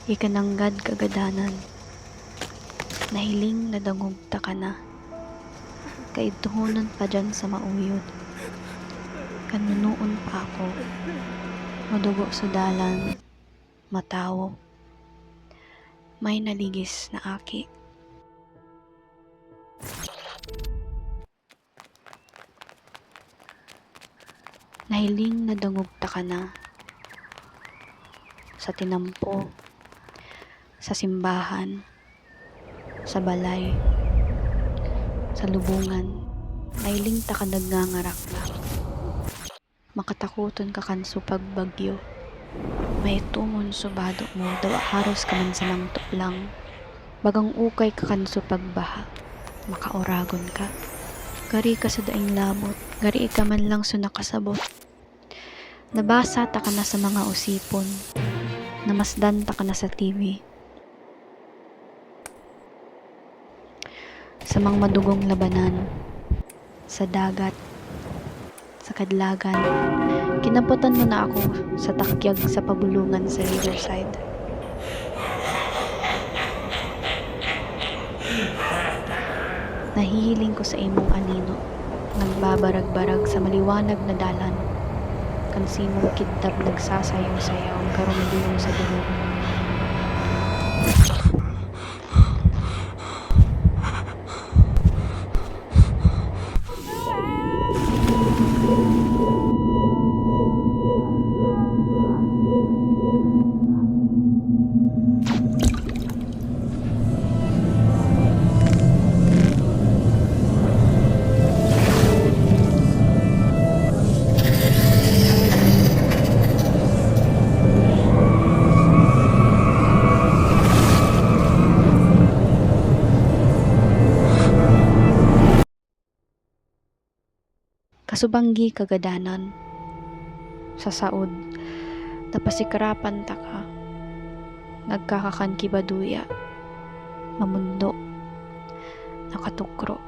Ikananggad kagadanan, nahiling nadangugta ka na, kaidtuhonon pa dyan sa mauyod. Kanunuon pa ako, madugo sudalan, matawo, may naligis na aki. Nahiling nadangugta ka na, sa tinampo, sa simbahan, sa balay, sa lubungan, nahiling ta ka nagngangarak na. Makatakuton ka kanso pagbagyo, may tumon subado mo, daw haros ka man sa nang tuklang. Bagang ukay ka kanso pagbaha, makaoragon ka. Gari ka sa daing labot, gari ka man lang so nakasabot. Nabasa ta ka na sa mga usipon, namasdan ta ka na sa TV. Sa mga madugong labanan, sa dagat, sa kadlagan, kinabutan mo na ako sa takyag sa pabulungan sa riverside. Nahihiling ko sa imong anino, nagbabarag-barag sa maliwanag na dalan, kansimong kidtap nagsasayaw-sayaw ang karumilong sa dulo. Kasubanggi kagadanan, sa saod, napasikarapan ta ka, nagkakakan kibaduya, mamundo, nakatukro.